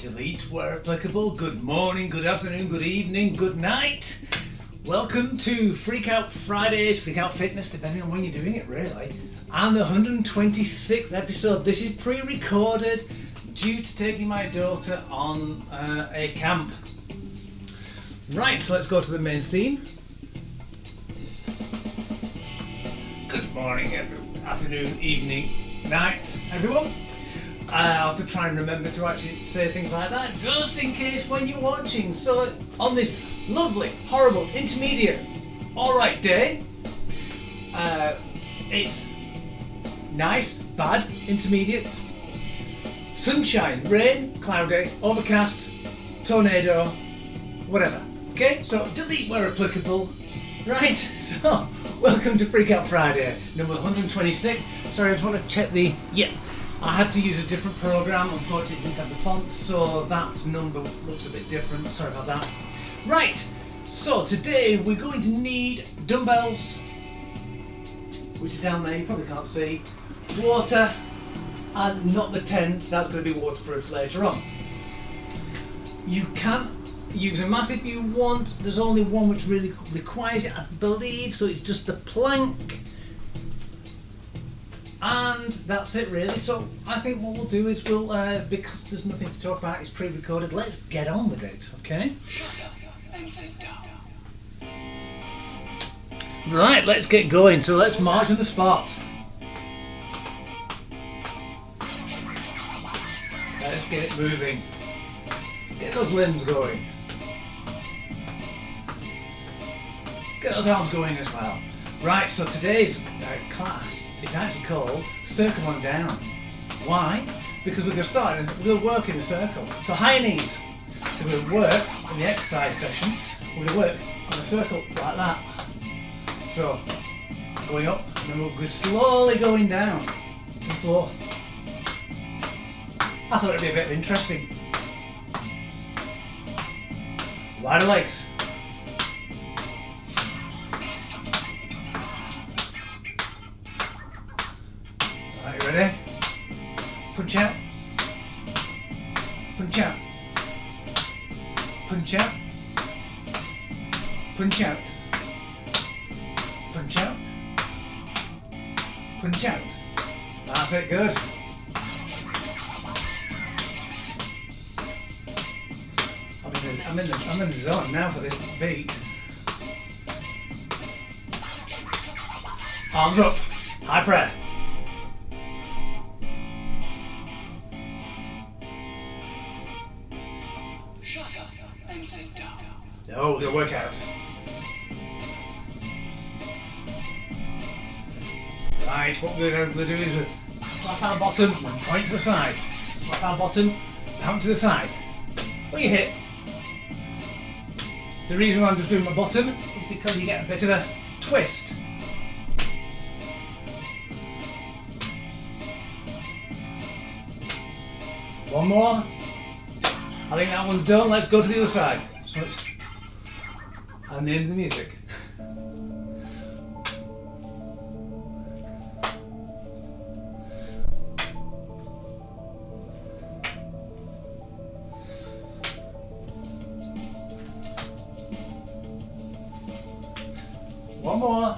delete where applicable. Good morning, good afternoon, good evening, good night. Welcome to Freakout Fridays, Freakout Fitness, depending on when you're doing it really. And the 126th episode. This is pre-recorded due to taking my daughter on a camp. Right, so let's go to the main theme. Good morning, afternoon, evening, night, everyone. I'll have to try and remember to actually say things like that, just in case when you're watching. So, on this lovely, horrible, intermediate, alright day, it's nice, bad, intermediate, sunshine, rain, cloudy, overcast, tornado, whatever. Okay, so delete where applicable. Right, so welcome to Freakout Friday, number 126. Sorry, I just want to check the, I had to use a different program, unfortunately it didn't have the fonts, so that number looks a bit different, sorry about that. Right, so today we're going to need dumbbells, which are down there, you probably can't see, water, and not the tent, that's going to be waterproof later on. You can use a mat if you want, there's only one which really requires it, I believe, so it's just a plank. And that's it really. So I think what we'll do is we'll, because there's nothing to talk about, it's pre-recorded, let's get on with it, okay? Right, let's get going. So let's march on the spot. Let's get it moving. Get those limbs going. Get those arms going as well. Right, so today's class is actually called Circle on Down. Why? Because we're going to start, we're going to work in a circle. So high knees. So we're going to work in the exercise session, we're going to work on a circle like that. So, going up, and then we'll go slowly going down to the floor. I thought it'd be a bit interesting. Wider legs. Right, ready? Punch out. Punch out. Punch out. Punch out. Punch out. Punch out. That's it, good. I'm in the zone now for this beat. Arms up. High prayer. Shut up and sit down. No, the workout. Right, what we're going to do is slap our bottom and point to the side. Slap our bottom, down to the side. What you hit. The reason why I'm just doing my bottom is because you get a bit of a twist. One more. I think that one's done. Let's go to the other side. Switch. And the end of the music. One more.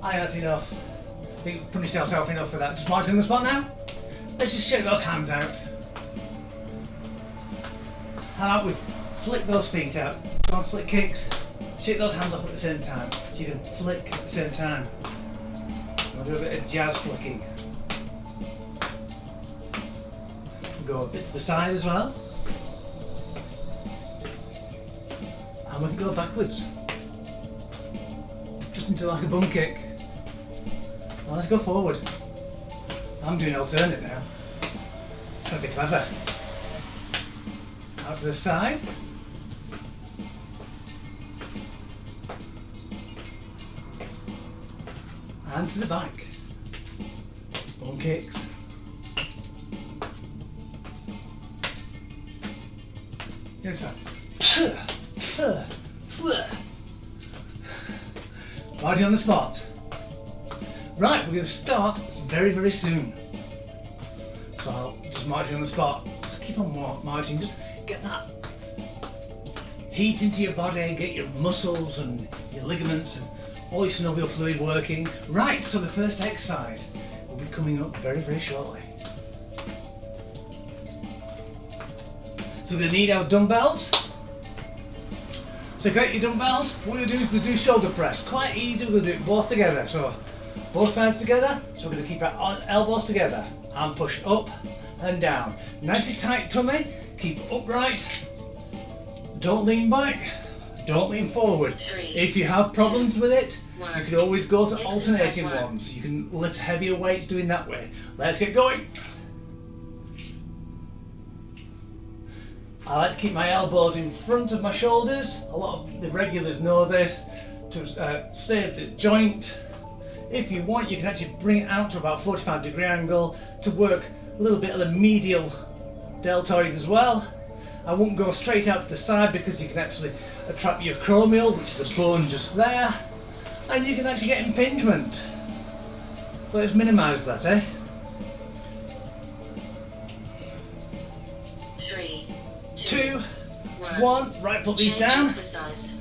I think that's enough. I think you've punished yourself enough for that. Just march on the spot now. Let's just shake those hands out. How about we flick those feet out? Go on, flick kicks. Shake those hands off at the same time. So you can flick at the same time. We'll do a bit of jazz flicking. Go a bit to the side as well. And we can go backwards. Just into like a bum kick. Now let's go forward. I'm doing alternate now. Trying to be clever. Out to the side. And to the back. Bum kicks. The other side. Marching on the spot. Right, we're going to start very, very soon. So I'll just march on the spot. Just keep keep on marching. Just get that heat into your body, get your muscles and your ligaments and all your synovial fluid working. Right, so the first exercise will be coming up very, very shortly. So we're going to need our dumbbells. So get your dumbbells. What we're going to do is shoulder press. Quite easy, we're going to do it both together. So both sides together. So we're going to keep our elbows together and push up and down. Nicely tight tummy, keep it upright. Don't lean back, don't lean forward. If you have problems with it, you can always go to alternating ones. You can lift heavier weights doing that way. Let's get going. I like to keep my elbows in front of my shoulders. A lot of the regulars know this, to save the joint. If you want, you can actually bring it out to about 45-degree angle to work a little bit of the medial deltoid as well. I won't go straight out to the side because you can actually attract your acromial, which is the bone just there, and you can actually get impingement. Let's minimise that, eh? 3, 2, 1. Right, put these down. Exercise.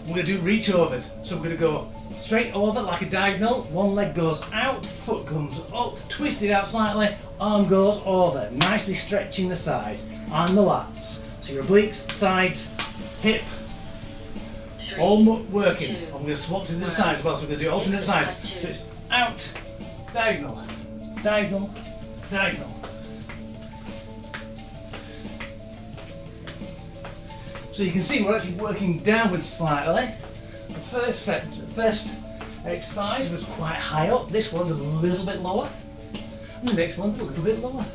We're going to do reach overs. So we're going to go straight over like a diagonal. One leg goes out, foot comes up, twist it out slightly, arm goes over, nicely stretching the side and the lats. So your obliques, sides, hip, 3, all working. 2, I'm going to swap to the side as well, so we're going to do alternate sides. So it's out, diagonal, diagonal, diagonal. So you can see we're actually working downwards slightly. The first exercise was quite high up. This one's a little bit lower, and the next one's a little bit lower.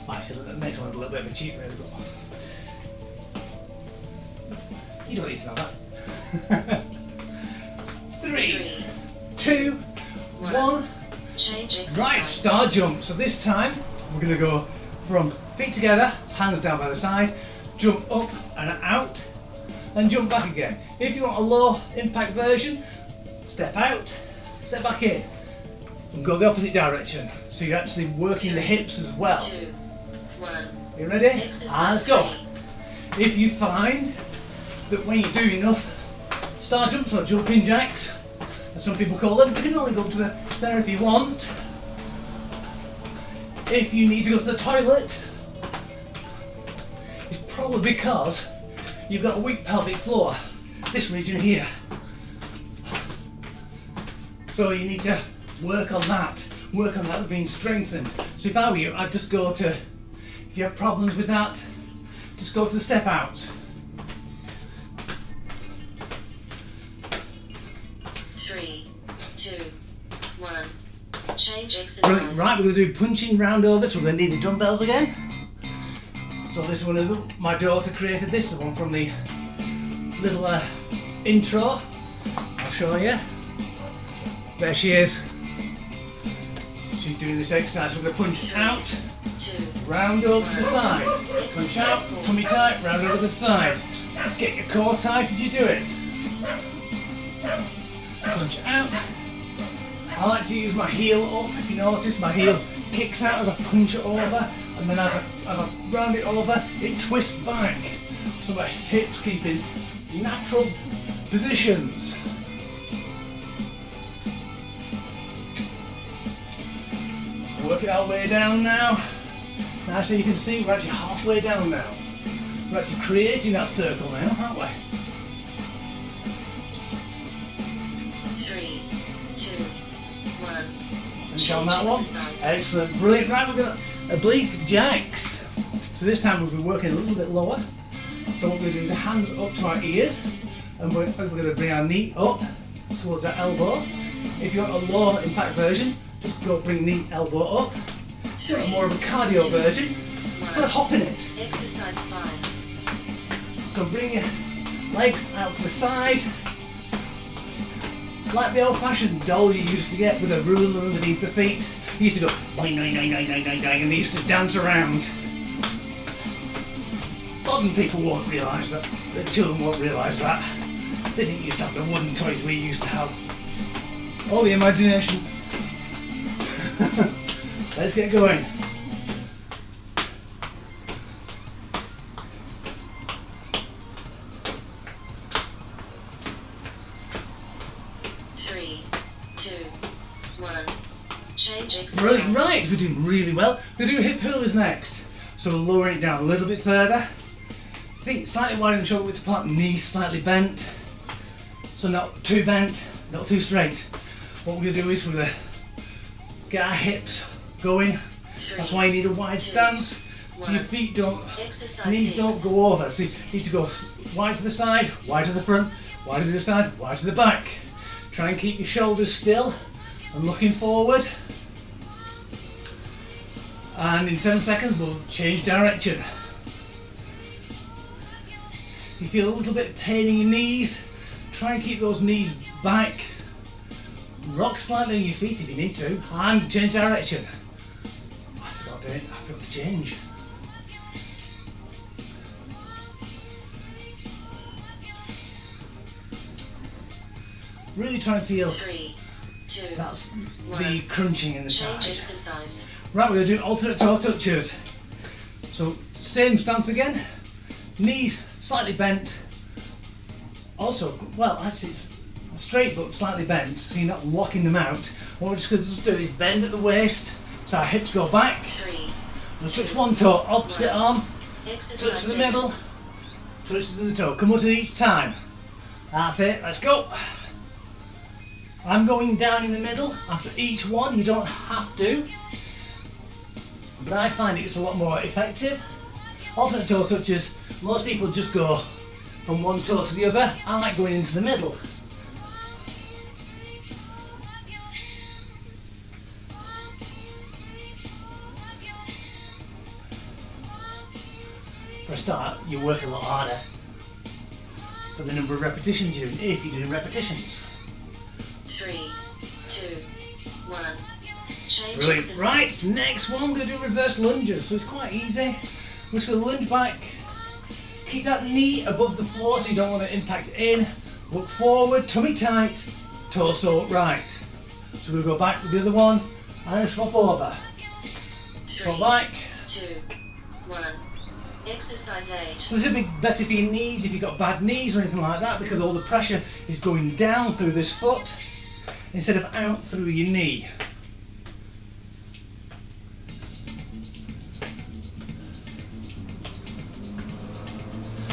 Actually, the next one's a little bit of a cheat really, but you don't need to know that. 3, 2, 1. Change exercise. Right, star jump. So this time we're going to go from feet together, hands down by the side, jump up and out, and jump back again. If you want a low impact version, step out, step back in, and go the opposite direction. So you're actually working the hips as well. 2, 1. You ready? And let's go. If you find that when you do enough star jumps or jumping jacks, as some people call them, you can only go to there if you want. If you need to go to the toilet, it's probably because you've got a weak pelvic floor, this region here. So you need to work on that being strengthened. So if I were you, I'd just go to, if you have problems with that, just go to the step out. 3, 2, 1. Change exercise. Brilliant. Right, we're going to do punching round over, so we're going to need the dumbbells again. So this one, my daughter created this, the one from the little intro. I'll show you. There she is. She's doing this exercise. We're going to punch 3, out, 2, round over to the side. Punch out, tummy tight, round over to the side. Get your core tight as you do it. Punch out. I like to use my heel up. If you notice, my heel kicks out as I punch it over, and then as I round it over, it twists back. So my hips keep in natural positions. Work it our way down now. Now, so you can see we're actually halfway down now. We're actually creating that circle now, aren't we? 3, 2, 1. Finish on that one. Exercise. Excellent, brilliant. Right, we're going to oblique jacks. So this time we'll be working a little bit lower. So what we're going to do is hands up to our ears, and we're going to bring our knee up towards our elbow. If you want a low impact version, just go bring knee, elbow up. If you want more of a cardio version, put a hop in it. Exercise 5. So bring your legs out to the side, like the old-fashioned dolls you used to get with a ruler underneath the feet. You used to go boing, boing, boing, boing, boing, boing, boing, and they used to dance around. Modern people won't realise that. The children won't realise that. They didn't used to have the wooden toys we used to have. All the imagination. Let's get going. Three, two, one. Change exercise. Brilliant, right, we're doing really well. We're going to do hip hulas next. So lowering it down a little bit further. Feet slightly wider than shoulder width apart, knees slightly bent. So not too bent, not too straight. What we're going to do is we're going to get our hips going. That's why you need a wide stance. So your feet don't, knees don't go over. So you need to go wide to the side, wide to the front, wide to the side, wide to the back. Try and keep your shoulders still and looking forward. And in 7 seconds we'll change direction. If you feel a little bit of pain in your knees, try and keep those knees back. Rock slightly on your feet if you need to, and change direction. I forgot to change. Really try and feel 3, 2, that's 1. the crunching in the Change side. exercise. Right, we're going to do alternate toe touches. So same stance again, knees slightly bent. Also, well actually it's straight but slightly bent, so you're not locking them out. What we're just going to do is bend at the waist, so our hips go back. 3, We'll touch one toe, opposite arm, exercise. touch to the middle, touch to the toe. Come on to each time. That's it, let's go. I'm going down in the middle after each one, you don't have to. But I find it's a lot more effective. Alternate toe touches, most people just go from one toe to the other. I like going into the middle. For a start, you work a lot harder for the number of repetitions you do, if you're doing repetitions. 3, 2, 1. Change Brilliant. exercise. Right, next one, we're going to do reverse lunges. So it's quite easy. We're just going to lunge back. Keep that knee above the floor so you don't want to impact in. Look forward, tummy tight, torso upright. So we'll go back with the other one and then swap over. 3, Swap back. 2, 1. Exercise 8. So this would be better for your knees if you've got bad knees or anything like that, because all the pressure is going down through this foot instead of out through your knee.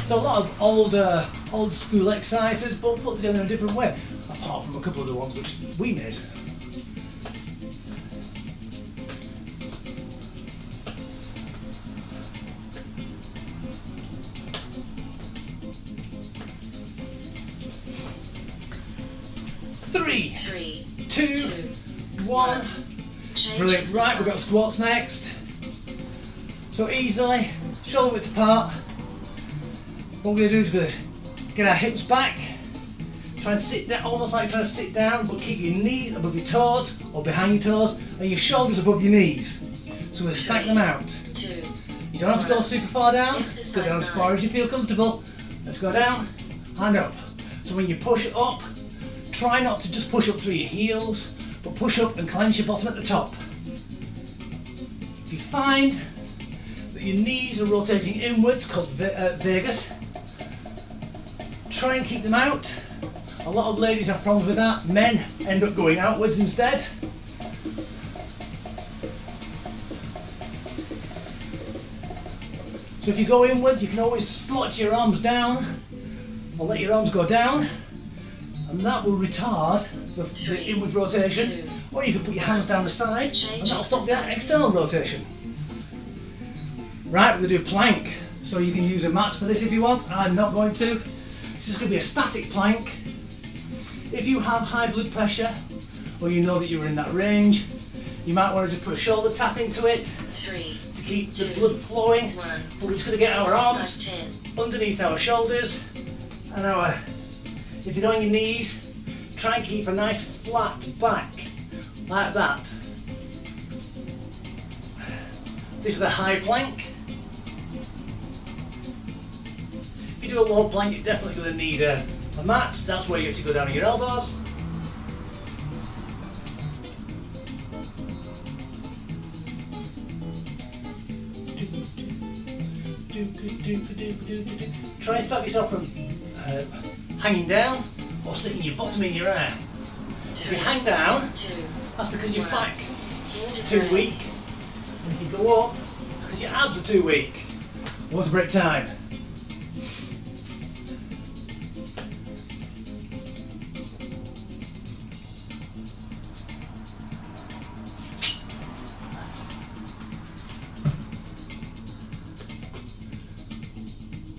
So a lot of old school exercises, but put together in a different way, apart from a couple of the ones which we made. Three, 3, 2, 1. Change Brilliant. exercise. Right, we've got squats next. So easily, shoulder width apart. What we're going to do is we're going to get our hips back. Try and sit down, almost like trying to sit down, but keep your knees above your toes or behind your toes, and your shoulders above your knees. So we'll stack them out. 2, You don't have to go super far down. Go Exercise down as far 9. as you feel comfortable. Let's go down and up. So when you push up, try not to just push up through your heels, but push up and clench your bottom at the top. If you find that your knees are rotating inwards, called vagus, try and keep them out. A lot of ladies have problems with that. Men end up going outwards instead. So if you go inwards, you can always slot your arms down or let your arms go down, and that will retard the inward rotation. 2, Or you can put your hands down the side and that'll stop the exercise. external rotation. Right, we're going to do plank. So you can use a mat for this if you want. I'm not going to. This is going to be a static plank. If you have high blood pressure, or you know that you're in that range, you might want to just put a shoulder tap into it 3, to keep the 2, blood flowing. 1. But we're just going to get our Exercise arms 10. underneath our shoulders and if you're on your knees, try and keep a nice flat back, like that. This is the high plank. If you do a low plank, you're definitely going to need a a mat, that's where you get to go down on your elbows. Try and stop yourself from hanging down or sticking your bottom in your air. If you hang down, that's because your back is too weak. And if you go up, it's because your abs are too weak. Water break time.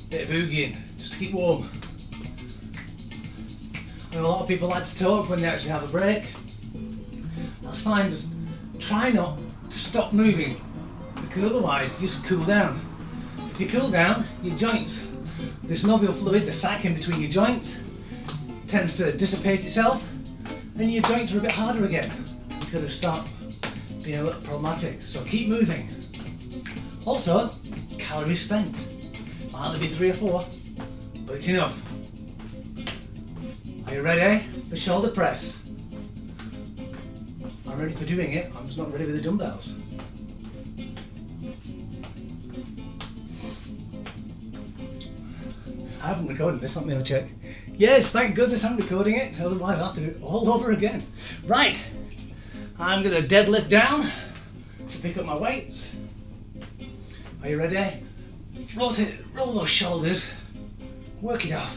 Bit of boogieing, just to keep warm. I know a lot of people like to talk when they actually have a break. That's fine, just try not to stop moving, because otherwise you just cool down. If you cool down, your joints, the synovial fluid, the sac in between your joints, tends to dissipate itself, and your joints are a bit harder again. It's going to start being a little problematic, so keep moving. Also, calories spent. Might only be 3 or 4, but it's enough. Are you ready for shoulder press? I'm ready for doing it, I'm just not ready with the dumbbells. I haven't recorded this, let me have a check. Yes, thank goodness I'm recording it, otherwise I'll have to do it all over again. Right, I'm going to deadlift down to pick up my weights. Are you ready? Roll those shoulders, work it off.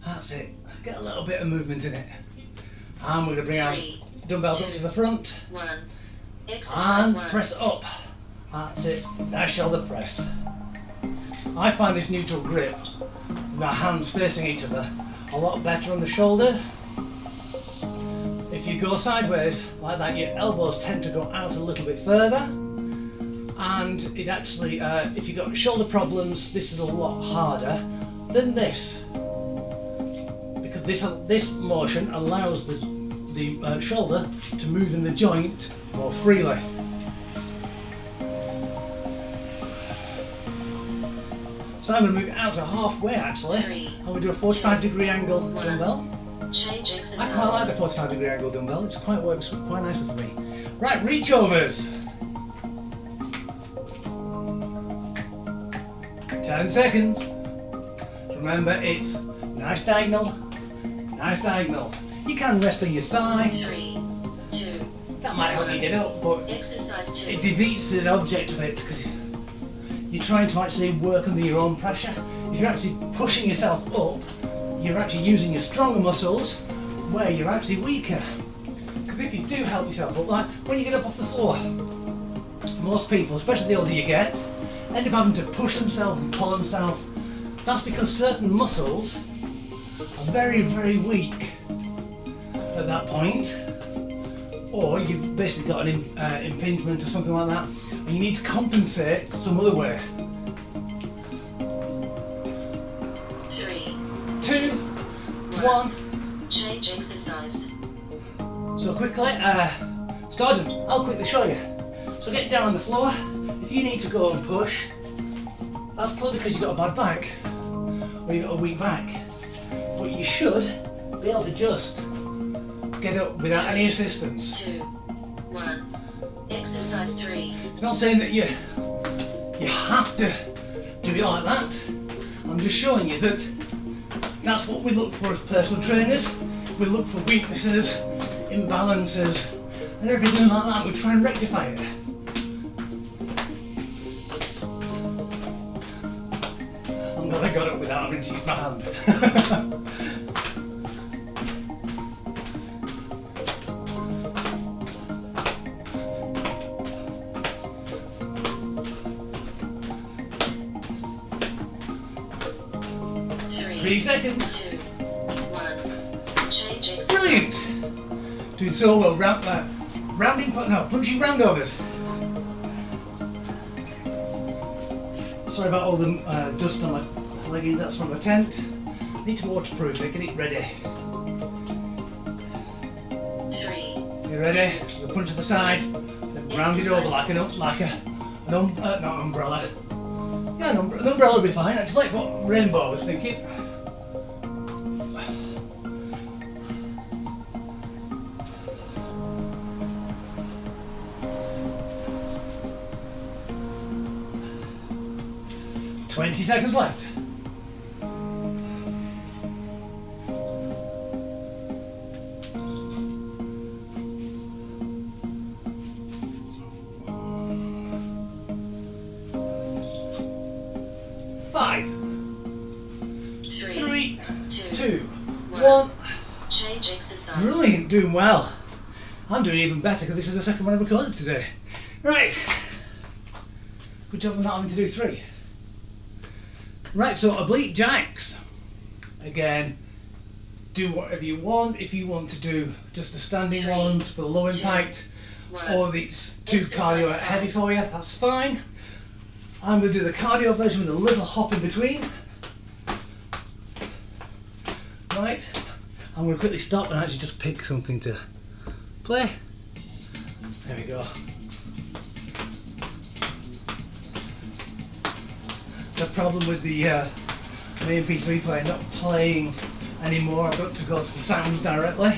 That's it. Get a little bit of movement in it. And we're going to bring our dumbbells up to the front. And press up. That's it. Nice shoulder press. I find this neutral grip, with our hands facing each other, a lot better on the shoulder. If you go sideways like that, your elbows tend to go out a little bit further. And it actually, if you've got shoulder problems, this is a lot harder than this, because this motion allows the shoulder to move in the joint more freely. So I'm going to move it out to halfway actually. I'm going to do a 45-degree angle dumbbell. I quite like the 45-degree angle dumbbell. It works quite nicely for me. Right, reach overs. 10 seconds. Remember, it's nice diagonal, nice diagonal. You can rest on your thigh. 3, 2, that might help you get up, but it defeats the object of it, because you're trying to actually work under your own pressure. If you're actually pushing yourself up, you're actually using your stronger muscles where you're actually weaker. Because if you do help yourself up, like when you get up off the floor, most people, especially the older you get, end up having to push themselves and pull themselves. That's because certain muscles are very, very weak at that point, or you've basically got an impingement or something like that, and you need to compensate some other way. 3, 2, 1. Change exercise. So quickly, sergeant, I'll quickly show you. So get down on the floor. If you need to go and push, that's probably because you've got a bad back, or you've got a weak back. But you should be able to just get up without any assistance. 2, 1. Exercise 3. It's not saying that you have to do it like that. I'm just showing you that that's what we look for as personal trainers. We look for weaknesses, imbalances, and everything like that. We try and rectify it. I'm glad I got up without having to use my hand. 3 seconds. 2, 1. Change exercise. Brilliant! Doing so well. Punching roundovers. Sorry about all the dust on my leggings, that's from the tent. Need to waterproof it, get it ready. 3. You ready? The punch to the side, then round it over like an not umbrella. Yeah, an umbrella would be fine actually, but rainbow I was thinking. 20 seconds left. Five, three, two, one. Change exercise. Brilliant, doing well. I'm doing even better because this is the second one I recorded today. Right. Good job of not having to do 3. Right, so oblique jacks. Again, do whatever you want. If you want to do just the standing 3, ones for the low impact, 1. or it's too Exercise cardio 5. heavy for you, that's fine. I'm going to do the cardio version with a little hop in between. Right, I'm going to quickly stop and actually just pick something to play. There we go. The problem with the MP3 player not playing anymore, I've got to go to the sounds directly.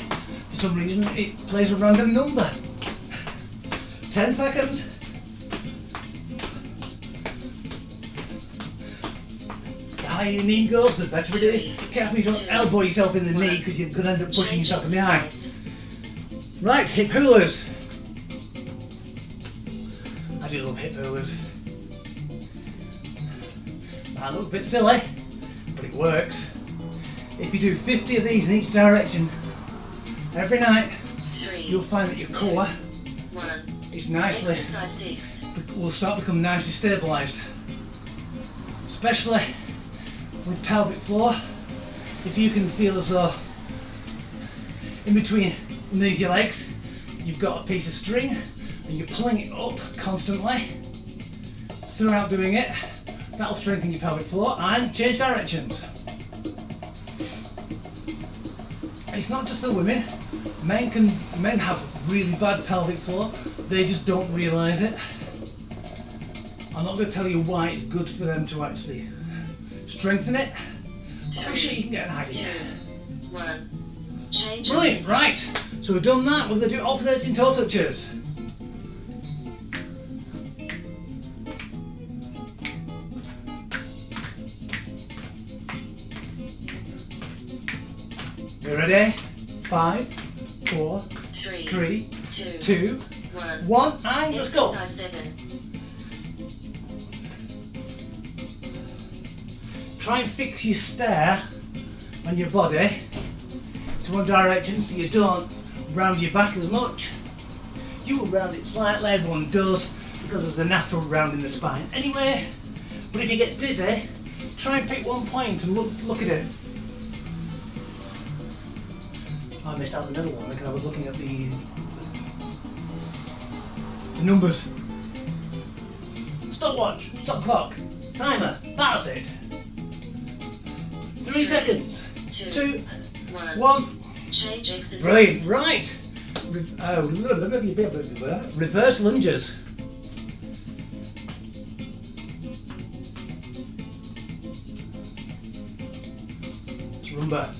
For some reason it plays a random number. 10 seconds. The higher your knee goes, the better it is. Careful you don't elbow yourself in the knee because you're going to end up pushing Change yourself in the eye. exercise. Right, hip hulas. I do love hip hulas. Might look a bit silly, but it works. If you do 50 of these in each direction every night, 3, you'll find that your core 1. is nicely, Exercise 6. will start becoming nicely stabilised. Especially with pelvic floor, if you can feel as though in between underneath your legs you've got a piece of string and you're pulling it up constantly throughout doing it, that'll strengthen your pelvic floor and change directions. It's not just for women. Men have really bad pelvic floor, they just don't realise it. I'm not going to tell you why it's good for them to actually strengthen it, but I'm sure you can get an idea. 2, 1. Change Brilliant, exercise. right, so we've done that, we're going to do alternating toe touches. You ready? 5, 4, 3, 2, 1, and let's go. Exercise 7. Try and fix your stare on your body to one direction so you don't round your back as much. You will round it slightly, everyone does, because there's the natural rounding the spine anyway. But if you get dizzy, try and pick one point and look at it. I missed out the middle one because I was looking at the numbers. Stopwatch, stop clock, timer, that's it. 3 seconds. 2, 1. Change exercise. Brilliant, right. Reverse lunges. It's rumba.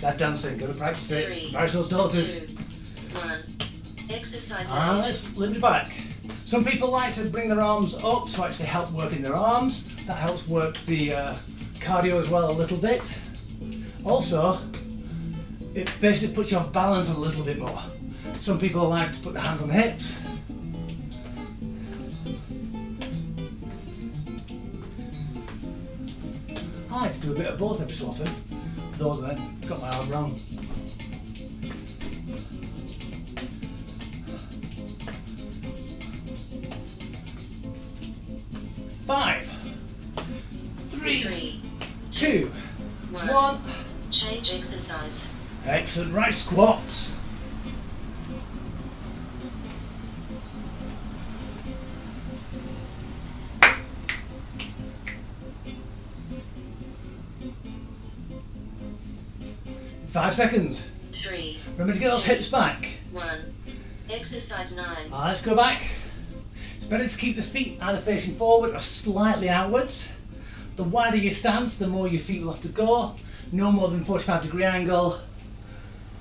That dancing, gotta practice it. 3, Embarrass those daughters. 2, 1. Exercise 8. Let's lunge back. Some people like to bring their arms up to actually help working their arms. That helps work the cardio as well a little bit. Also, it basically puts you off balance a little bit more. Some people like to put their hands on the hips. I like to do a bit of both every so often, though then got my arm wrong. Five, 3, 2, 1. Change exercise. Excellent, right, squats. Five seconds. 3. Remember to get those hips back. 1. Exercise 9. Let's go back. It's better to keep the feet either facing forward or slightly outwards. The wider your stance, the more your feet will have to go. No more than 45-degree angle,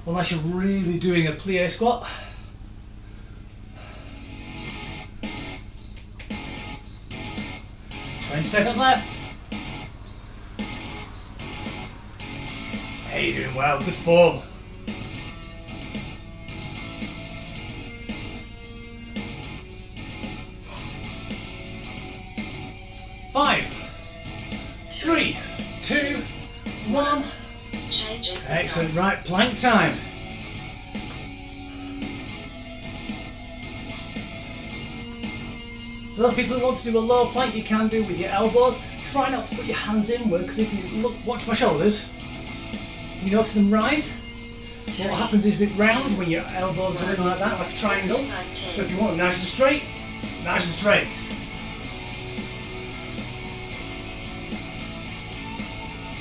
unless you're really doing a plie squat. 20 seconds left. Hey, you're doing well, good form. 5, 3, 2, 1. Change exercise. Excellent, right, plank time. For those people who want to do a low plank, you can do with your elbows. Try not to put your hands inward, because if you look, watch my shoulders, you notice them rise. What happens is it rounds when your elbows go in like that, like a triangle. So if you want them nice and straight, nice and straight.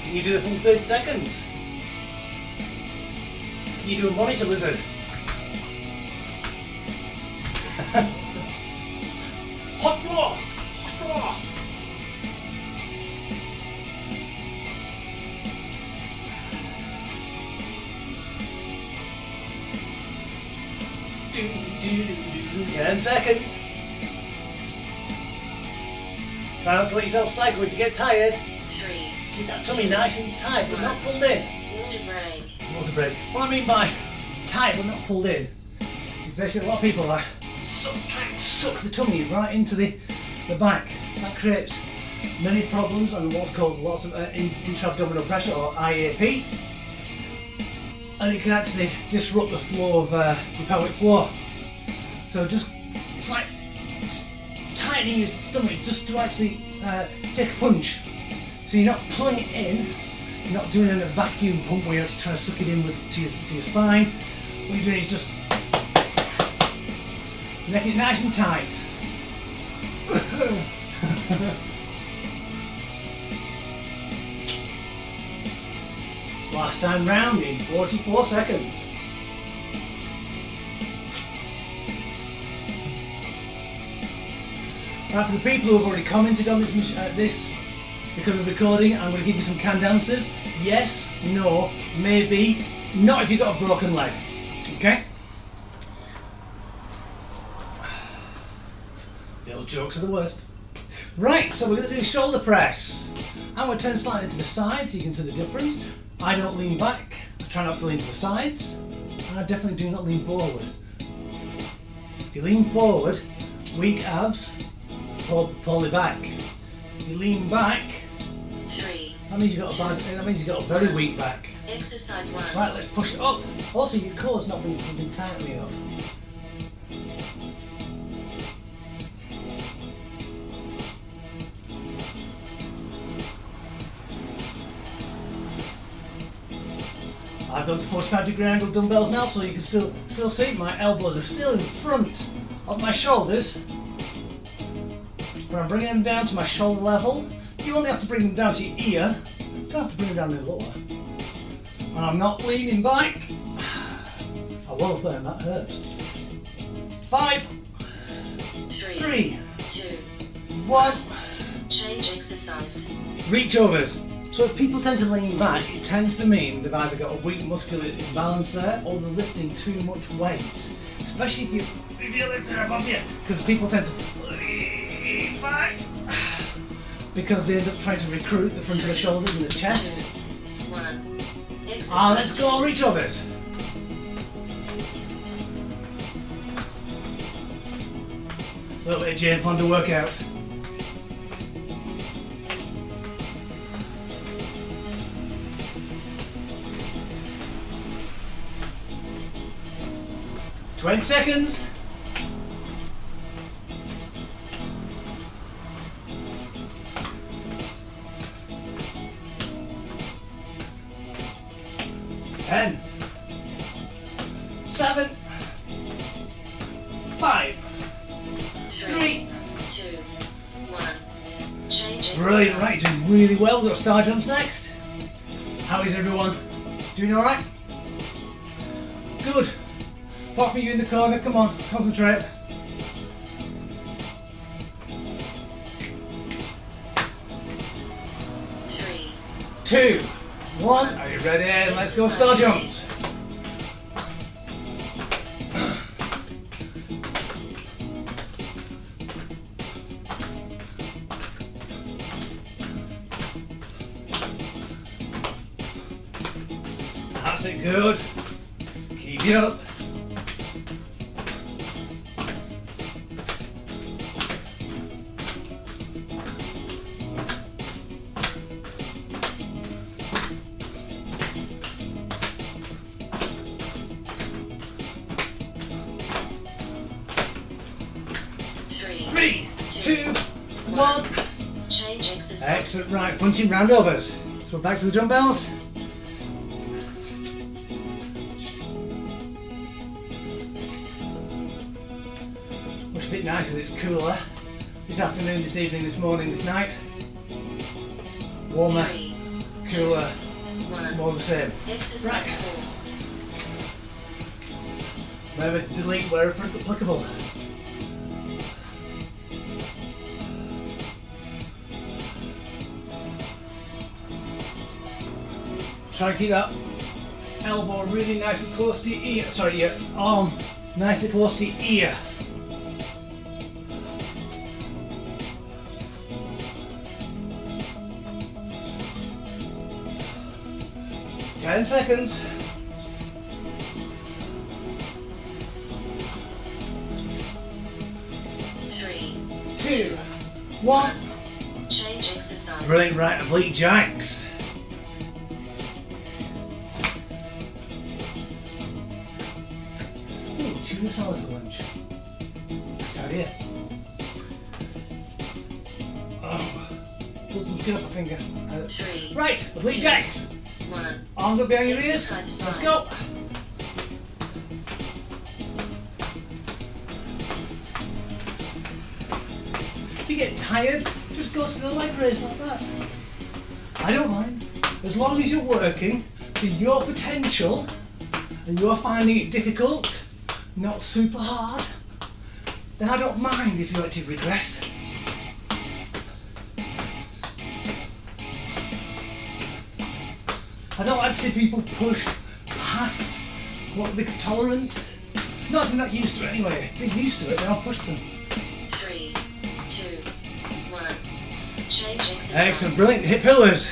Can you do the full 30 seconds? Can you do a monitor lizard? Hot floor! Hot floor! Do, do, do. 10 seconds. Try not to let yourself cycle if you get tired. 3. Keep that tummy nice and tight but not pulled in. Water break. Water break. What I mean by tight but not pulled in is basically a lot of people are trying to suck the tummy right into the back. That creates many problems and what's called lots of intra-abdominal pressure, or IAP, and it can actually disrupt the flow of your pelvic floor. So just, it's like tightening your stomach just to actually take a punch. So you're not pulling it in, you're not doing a vacuum pump where you're actually trying to suck it inwards to your spine. What you're doing is just making it nice and tight. Last time round in 44 seconds. Now for the people who have already commented on this because of recording, I'm going to give you some canned answers. Yes, no, maybe, not if you've got a broken leg. Okay? The old jokes are the worst. Right, so we're going to do shoulder press. I'm going to turn slightly to the side so you can see the difference. I don't lean back, I try not to lean to the sides, and I definitely do not lean forward. If you lean forward, weak abs, pull it back. If you lean back, 3. that means you've got a very weak back. Exercise 1. Right, let's push it up. Also, your core's not been tightly enough. I've gone to 45-degree angle dumbbells now, so you can still see my elbows are still in front of my shoulders, but I'm bringing them down to my shoulder level. You only have to bring them down to your ear. You don't have to bring them down any lower. And I'm not leaning back. I was there, and that hurt. 5, 3, 2. 1. Change exercise. Reach overs. So if people tend to lean back, it tends to mean they've either got a weak muscular imbalance there, or they're lifting too much weight. Especially if you're lifting above you, because people tend to lean back because they end up trying to recruit the front of the shoulders and the chest. 1. Let's go, reach overs. A little bit of Jane Fonda workout. Twenty seconds. Ten. 7. 5. 3. 2. 1. Change exercise. Brilliant, right, doing really well. We've got star jumps next. How is everyone? Doing alright? Good. Apart from you in the corner, come on, concentrate. Three. 2, 1, are you ready? Let's go star jumps. Good. Keep it up. Three, two, one. Change exercise. Excellent. Right, punching round overs. So back to the dumbbells. Looks a bit nicer, it's cooler. This afternoon, this evening, this morning, this night. Warmer, Three, cooler, one. more the same. Exercise Right. 4. Remember to delete where applicable. Try and keep that elbow really nice and close to your ear. Sorry, your arm nice and close to your ear. Ten seconds. Three, 2, 1. change exercise. Brilliant, right, Oblique Jacks. Ooh, tuna salad for lunch. Nice idea. Oh, put some skin up my finger. Three, Right, Oblique Jacks. 1. Arms up behind your ears. Exercise Let's 5. go. If you get tired, just go to the leg raise like that. I don't mind. As long as you're working to your potential and you're finding it difficult, not super hard, then I don't mind if you actually regress. I don't like to see people push past what they're tolerant. No, they're not used to it anyway. If they're used to it, then I'll push them. 3, 2, 1. Change exercise. Excellent, brilliant. Hip pillars.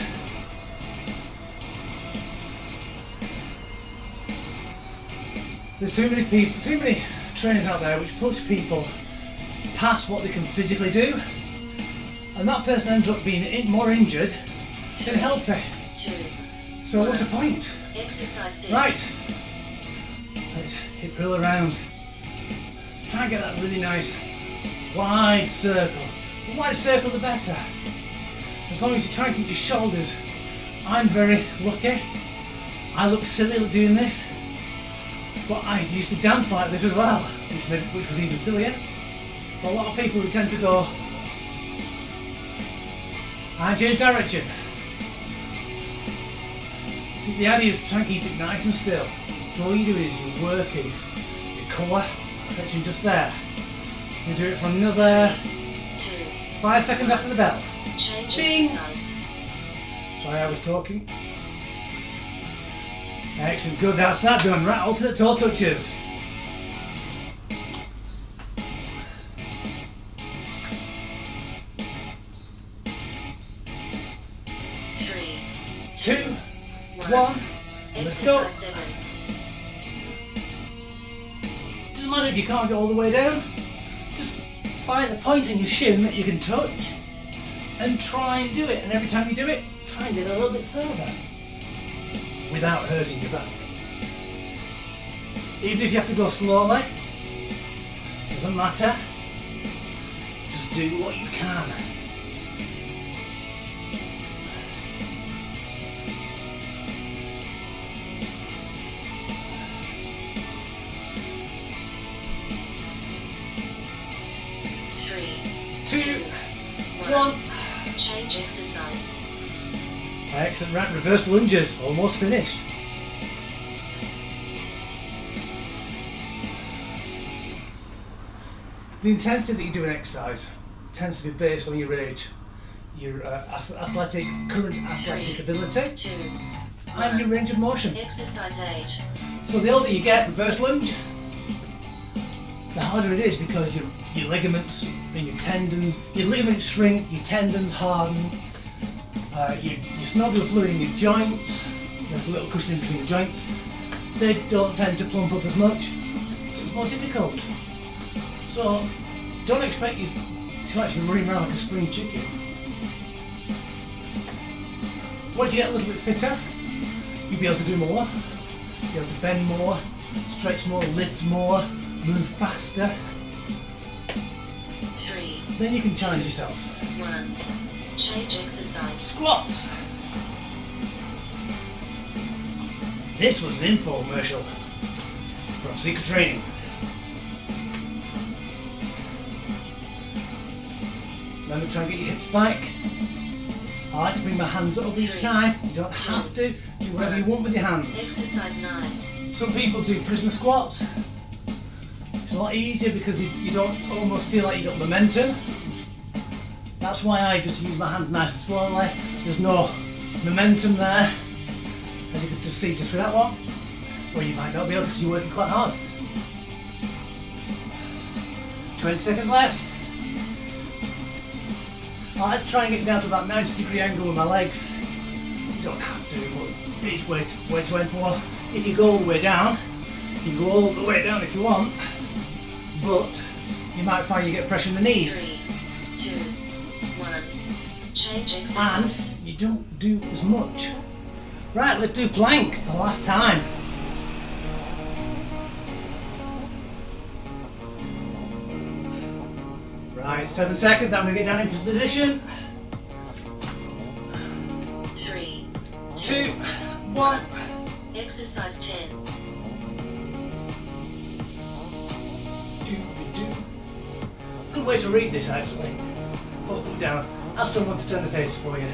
There's too many people, too many trainers out there which push people past what they can physically do, and that person ends up being more injured than healthy. 2. So what's the point? Exercise 6. Right. Let's hip pull around. Try and get that really nice wide circle. The wider circle the better. As long as you try and keep your shoulders. I'm very lucky. I look silly doing this. But I used to dance like this as well, which was even sillier. But a lot of people who tend to go, I change direction. So the idea is to try and keep it nice and still. So all you do is you're working your core, that section just there. You do it for another 2. 5 seconds after the bell. Change Bing. exercise. Sorry, I was talking. Excellent, good, that's that done. Right, alternate toe touches. Three, 2, 1, let's go. Exercise 7. Doesn't matter if you can't go all the way down. Just find the point in your shin that you can touch and try and do it. And every time you do it, try and get a little bit further without hurting your back. Even if you have to go slowly, doesn't matter. Just do what you can. Three, 2, 1. Change exercise. Excellent, right, reverse lunges, almost finished. The intensity that you do in exercise tends to be based on your age, your current athletic ability, 2, and your range of motion. Exercise 8. So the older you get, reverse lunge, the harder it is because your ligaments and your tendons, your ligaments shrink, your tendons harden, your synovial fluid in your joints, there's a little cushion in between the joints, they don't tend to plump up as much, so it's more difficult. So don't expect you to actually run around like a spring chicken. Once you get a little bit fitter, you'll be able to do more. You'll be able to bend more, stretch more, lift more, move faster. 3, Then you can challenge yourself. 1. Change exercise. Squats! This was an infomercial from Secret Training. Remember, try and get your hips back. I like to bring my hands up each time. You don't have to. Do whatever you want with your hands. Exercise 9. Some people do prisoner squats. It's a lot easier because you don't almost feel like you've got momentum. That's why I just use my hands nice and slowly. There's no momentum there, as you can just see just for that one. Or you might not be able to because you're working quite hard. 20 seconds left. I like to try and get down to about 90-degree angle with my legs. You don't have to, but it's way to aim for. If you go all the way down, you can go all the way down if you want, but you might find you get pressure in the knees. 3, 2, 1. Change exercise. And you don't do as much. Right, let's do plank for the last time. Right, 7 seconds, I'm going to get down into position. 3, 2, 1. Exercise 10. Good way to read this actually. Put it down. Ask someone to turn the pages for you.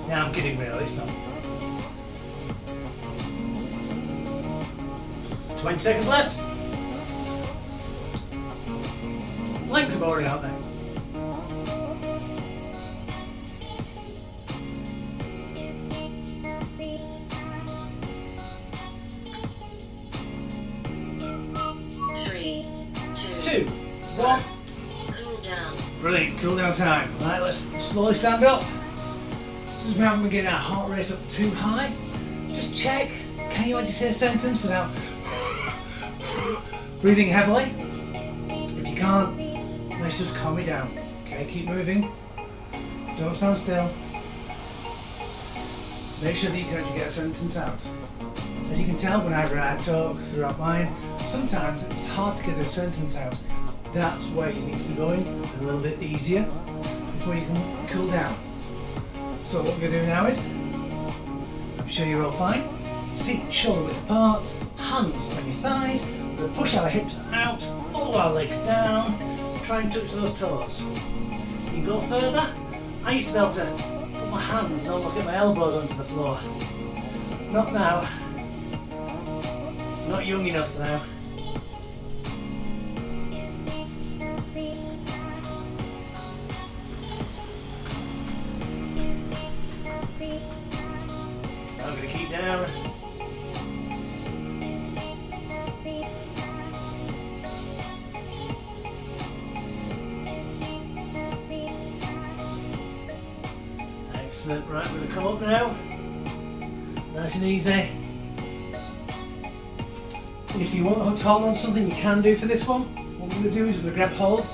Now I'm kidding really, it's not. 20 seconds left. Legs are boring, aren't they? Two, one. Cool down. Brilliant, cool down time. Right, let's slowly stand up. Since we haven't been getting our heart rate up too high, just check, can you actually say a sentence without breathing heavily? If you can't, let's just calm it down. Okay, keep moving. Don't stand still. Make sure that you can actually get a sentence out. As you can tell, whenever I talk throughout mine, sometimes it's hard to get a sentence out. That's where you need to be going a little bit easier before you can cool down. So what we're going to do now is, I'm sure you're all fine, feet shoulder width apart, hands on your thighs, we're going to push our hips out, follow our legs down, try and touch those toes. You can go further. I used to be able to put my hands and almost get my elbows onto the floor. Not now. Not young enough now. I'm going to keep down. Excellent. Right, we're going to come up now. Nice and easy. If you want to hold on to something, you can do for this one. What we're going to do is we're going to grab hold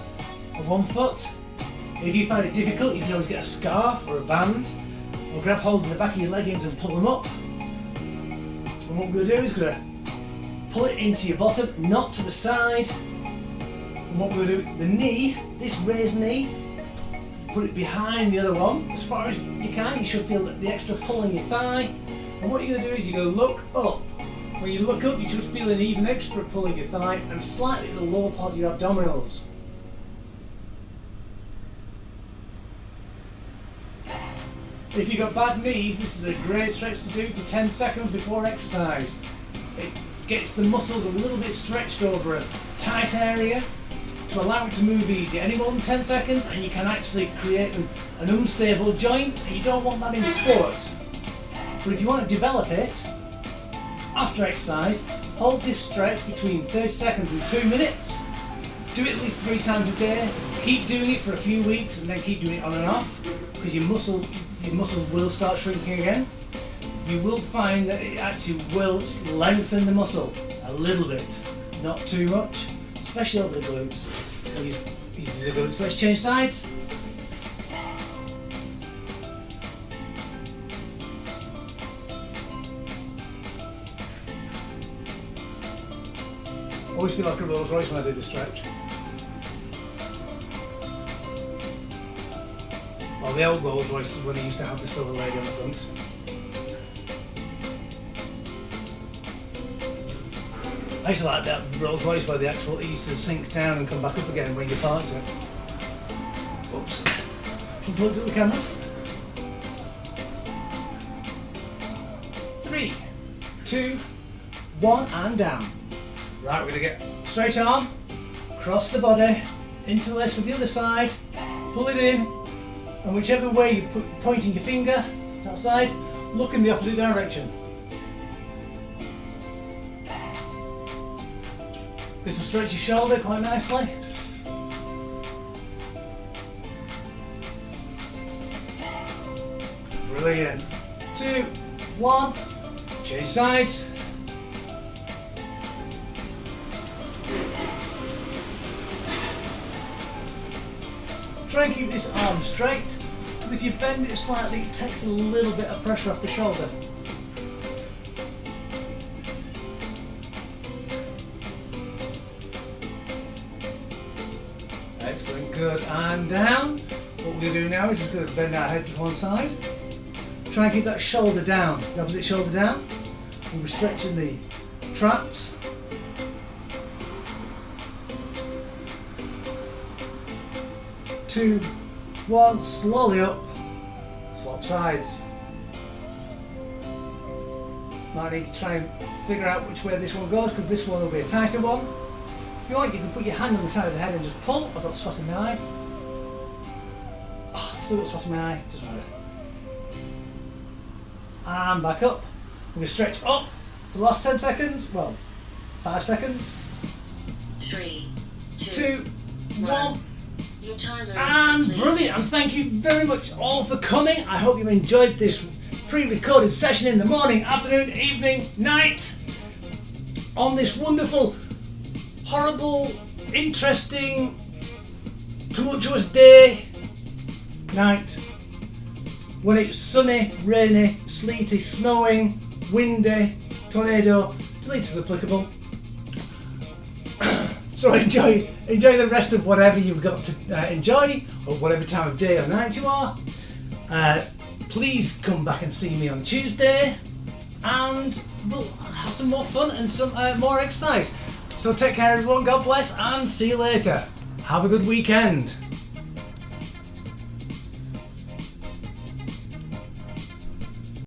of one foot. If you find it difficult, you can always get a scarf or a band, or grab hold of the back of your leggings and pull them up. And what we're going to do is we're going to pull it into your bottom, not to the side. And what we're going to do, the knee, this raised knee, put it behind the other one as far as you can. You should feel the extra pull in your thigh. And what you're going to do is you're going to look up. When you look up, you should feel an even extra pull in your thigh and slightly the lower part of your abdominals. If you've got bad knees, this is a great stretch to do for 10 seconds before exercise. It gets the muscles a little bit stretched over a tight area to allow it to move easy. Any more than 10 seconds and you can actually create an unstable joint, and you don't want that in sport. But if you want to develop it, after exercise, hold this stretch between 30 seconds and 2 minutes. Do it at least 3 times a day. Keep doing it for a few weeks and then keep doing it on and off, because your muscles will start shrinking again. you will find that it actually will lengthen the muscle a little bit, not too much, especially over the glutes. When you do the glutes, let's change sides. Always feel like a Rolls Royce when I do the stretch. Well, the old Rolls Royce is when I used to have the silver lady on the front. I used to like that Rolls Royce where the axle used to sink down and come back up again when you parked it. Oops. Can you look at the camera? 3, 2, 1 and down. Right, we're going to get straight arm, cross the body, interlace with the other side, pull it in, and whichever way you're pointing your finger, outside, look in the opposite direction. This will stretch your shoulder quite nicely. Brilliant. 2, 1, change sides. Try and keep this arm straight, because if you bend it slightly, it takes a little bit of pressure off the shoulder. Excellent, good, and down. What we're going to do now is just going to bend our head to one side. Try and keep that shoulder down, the opposite shoulder down. And we're stretching the traps. Two, one, slowly up, swap sides. Might need to try and figure out which way this one goes, because this one will be a tighter one. If you like, you can put your hand on the side of the head and just pull. I've got spot in my eye. Oh, still got spot in my eye, doesn't matter. And back up. We're going to stretch up for the last 10 seconds, well, 5 seconds. 3, 2, 1. Your timer is And complete. brilliant, and thank you very much all for coming. I hope you enjoyed this pre-recorded session in the morning, afternoon, evening, night, on this wonderful, horrible, interesting, tumultuous day, night, when it's sunny, rainy, sleety, snowing, windy, tornado, delete as applicable. So enjoy the rest of whatever you've got to enjoy, or whatever time of day or night you are. Please come back and see me on Tuesday, and we'll have some more fun and some more exercise. So take care everyone, God bless, and see you later. Have a good weekend.